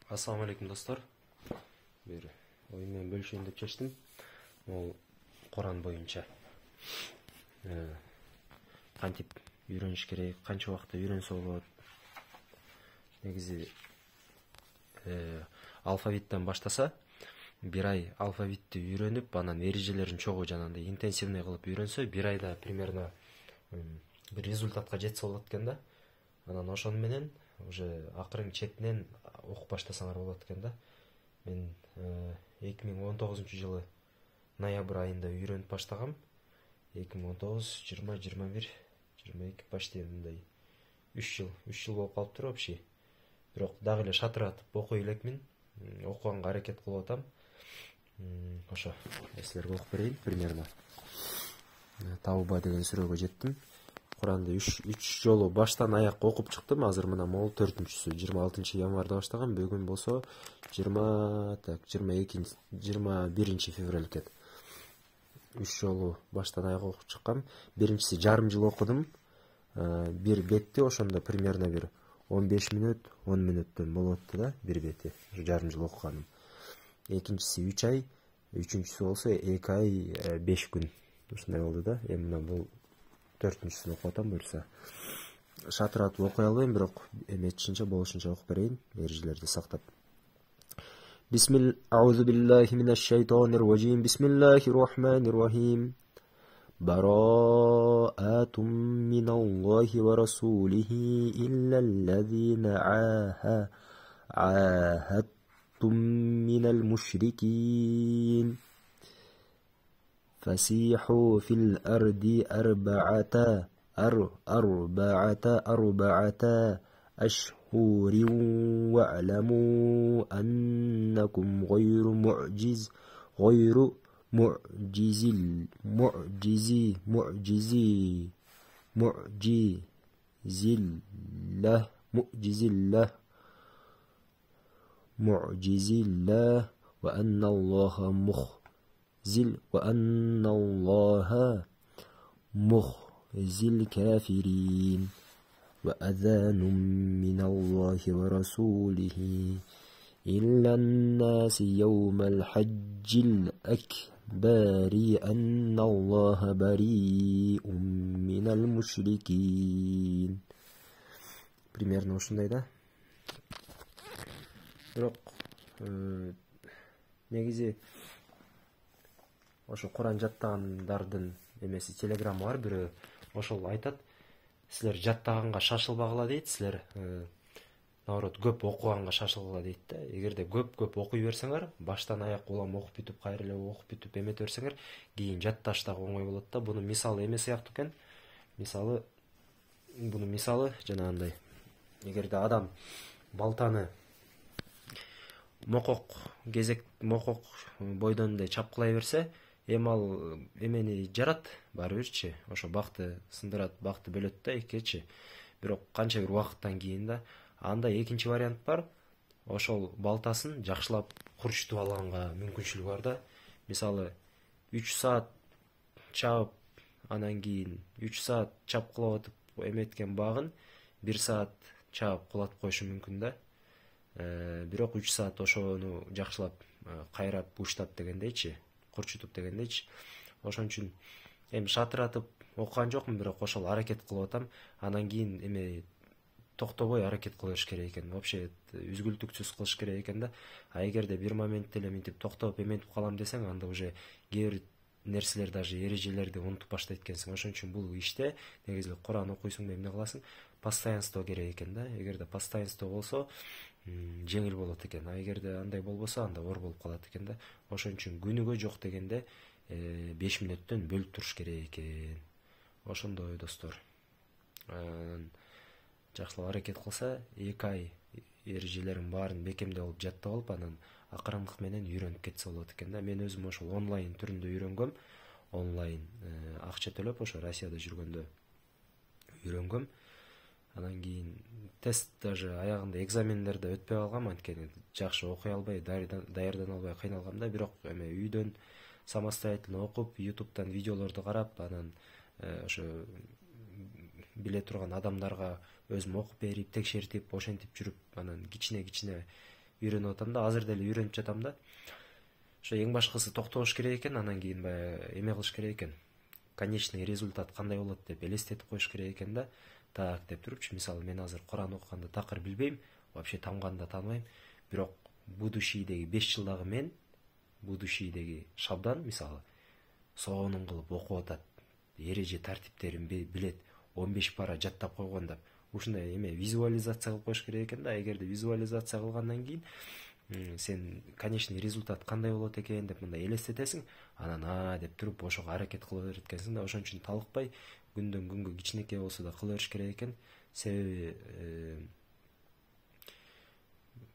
Assalamu алейкум достор. Бир ой менен бөлүшөйүн деп чечтим. Ол Куран боюнча. Кантип үйрөнүш керек, канча убакытта үйрөнсө болот. Негизи алфавиттен баштаса, бир ай алфавитти үйрөнүп, анан эрежелерин чогуу жанагындай интенсивный кылып үйрөнсө, бир айда примерно бир результатка жетсе болот экен да. Анан ошону менен уже акырын четинен окуп баштасаңар болот экен да. Мен 2019-жылы ноябрь айында үйрөнүп баштагам. 2019, 20, 21, 22 почти мындай 3 жыл болуп калыптыр вообще. Бирок дагы эле шатыратып окуй элекмин. Окуганга аракет кылып атам. Ошо силерге окуп берейин примерно. Тавба деген сүрөгө жеттим. Куранды 3 жолу баштан аяк окуп чыктым. Азыр мына могул 4-сү 26 январда баштагам. Бүгүн болсо 21 февраль экен. 3 жолу баштан аяк окуп чыккам. Биринчиси жарым жыл окудум. Бир бетти ошондо примерно бир 15 мүнөт, 10 мүнөттөн болот да, бир бети. Жарым жыл окуганым. Экинчиси 3 ай, үчүнчүсү болсо 2 ай 5 күн. Ушундай болду да. Эми мына бул 4-сүнү окуп атам буюрса. Шатыратып окуй албайм, бирок эметишинче болушунча окуп берейин, эрежелерди сактап. Аузу биллахи минаш шайтанир раджим. Бисмиллахир рахманир рахим. Бараатум миналлахи ва расулихи иллаллазина аахадтум минал мушрикин. فسيحوا في الأرض أربعة أشهر واعلموا أنكم غير معجز الله وأن الله مخزي الكافرين وأذان من الله ورسوله إلا الناس يوم الحج الأكبر أن الله بريء من المشركين. Примерно ушундай да. Бирок негизи ошо Куран жаттагандардын эмеси телеграмма бар, бирөө ошол айтат, силер жаттаганга шашылбагыла дейт, силер наоборот көп окуганга шашылгыла дейт да. Эгерде көп окуй берсеңер, баштан аяк улам окуп бүтүп, кайра эле окуп бүтүп эмете берсеңер, кийин жатташ дагы оңой болот да. Буну мисалы эме сыяктуу экен. Буну мисалы жанагындай. Эгерде адам балтаны мокок бойдон эле чапкылай берсе, эми ал эмени жарат баары бирчи, ошо бакты сындырат, бакты бөлөт да экечи. Бирок канча бир убакыттан кийин да, анда экинчи вариант бар. Ошол балтасын жакшылап курчутуп алганга мүмкүнчүлүгү бар да. Мисалы 3 саат чаап, анан кийин 3 саат чапкылап атып эметкен багын 1 саат чаап кулатып коюшу мүмкүн да. Бирок 3 саат ошону жакшылап кайрап буштап дегендейчи, курчутуп дегендейчи. Ошон үчүн эми шатыратып окуган жокмун, бирок ошол аракет кылып атам. Анан кийин эме токтобой аракет кылыш керек экен. Вообще үзгүлтүксүз кылыш керек экен да. А эгерде бир моментте эле мынтип токтоп эметип калам десең, анда уже кээ бир нерселер, даже эрежелерди унутуп баштайт экенсиң. Ошон үчүн бул иште негизи Куран окуйсуң, эмне кыласың? Постоянство керек экен да. Эгерде постоянство болсо жеңил болот экен. А эгерде андай болбосо, анда оор болуп калат экен да. Ошон үчүн күнүгө жок дегенде 5 мүнөттөн бөлүп туруш керек экен. Ошондой достор. Жакшылап аракет кылса, 2 ай эрежелерин баарын бекемдеп алып жаттап алып, анан акырындык менен үйрөнүп кетсе болот экен да. Мен өзүм ошол онлайн түрүндө үйрөнгөм. Онлайн акча төлөп ошо Россияда жүргөндө үйрөнгөм. Анан кийин тест даже аягында экзамендерде өтпөй калгам, анткени жакшы окуй албай, даярдана албай кыйналгам да. Бирок эме үйдөн самостоятельно окуп, YouTube'дан видеолорду карап, анан ошо биле турган адамдарга өзүм окуп берип, текшертип, ошентип жүрүп, анан кичине үйрөнүп атам да, азыр деле үйрөнүп жатам да. Ошо эң башкысы токтош керек экен, анан кийин баягы эме кылыш керек экен. Конечный результат кандай болот деп элестетип коюш керек экен да. Так деп турупчу, мисалы мен азыр Куран окуганда такыр билбейм, вообще тамганды да тааныбайм. Бирок будущийдеги 5 жылдагы мен, будущийдеги Шабдан мисалы сонун кылып окуп атат, эреже тартиптерин билет, 15 пара жаттап койгон деп. Ушундай эме визуализация кылып коюш керек экен да. Эгерде визуализация кылгандан кийин сен конечный результат кандай болот экен деп мындай элестетесиң, анан деп туруп ошого аракет кыла берет экенсиң да. Ошон үчүн талыкпай күндөн күнгө кичинекей болсо да кыла бериш керек экен. Себеби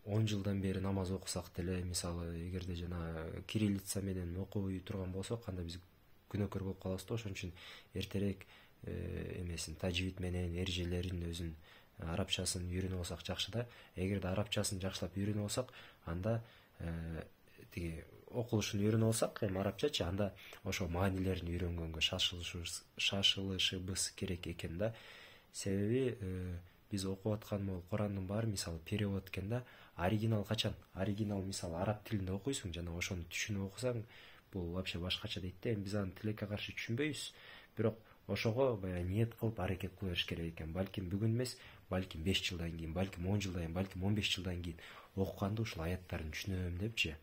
10 жылдан бери намаз окусак деле, мисалы эгерде жана кириллица менен окубай турган болсок, анда биз күнөөкөр болуп калабыз да. Ошон үчүн эртерээк эмесин, тажвид менен эрежелерин, өзүн арабчасын үйрөнүп алсак жакшы да. Эгерде арабчасын жакшылап үйрөнүп алсак, анда тиги окулушун үйрөнүп алсак, эми арабчачы, анда ошо маанилерин үйрөнгөнгө шашылышыбыз керек экен да. Себеби биз окуп аткан могу Курандын баары мисалы перевод экен да. Оригинал качан? Оригинал мисалы араб тилинде окуйсуң, жана ошону түшүнүп окусаң, бул вообще башкача дейт да. Эми биз аны тилекке каршы түшүнбөйбүз, бирок ошого баягы ниет кылып аракет кыла бериш керек экен. Балким бүгүн эмес, балким 5 жылдан кийин, балким 10 жылдан кийин, балким 15 жылдан кийин окуганда ушул аяттарын түшүнөм депчи.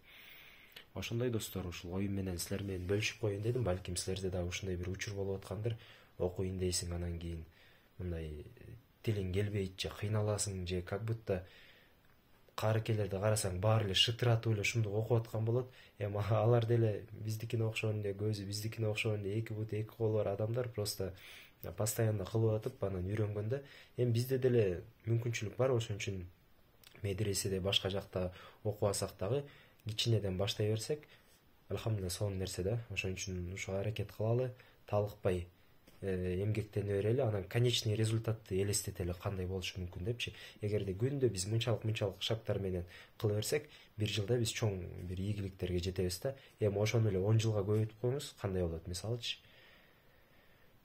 Ошондой достор, ушул оюм менен силер менен бөлүшүп коеюн дедим. Балким силерде да ушундай бир учур болуп аткандыр. Окуйн дейсиң, анан кийин мындай тилиң келбейт же кыйналасың, же как будто каарекелерди карасаң баары эле шытыратып эле ушундук окуп аткан болот. Эми алар деле биздикине окшогон эле, көзү биздикине окшогон эле, эки бут эки колу бар адамдар просто постоянно кылып атып анан үйрөнгөндө. Эми бизде деле мүмкүнчүлүк бар, ошон үчүн медреседе башка жакта окубасак дагы кичинеден баштай берсек, алхамдулилла сонун нерсе да. Ошон үчүн ушуга аракет кылалы, талыкпай эмгектене берели, анан конечный результатты элестетели кандай болушу мүмкүн депчи. Эгерде күндө биз мынчалык шагтар менен кыла берсек, 1 жылда биз чоң бир ийгиликтерге жетебиз да. Эми ошону эле 10 жылга көбөйтүп коюңуз, кандай болот мисалычы.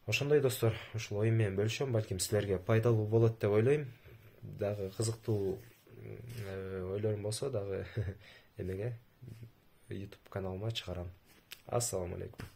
Ошондой достор, ушул оюм менен бөлүшөм, балким силерге пайдалуу болот деп ойлойм. Дагы кызыктуу ойлорум болсо дагы эмеге YouTube каналыма чыгарам. Ассаламу алейкум.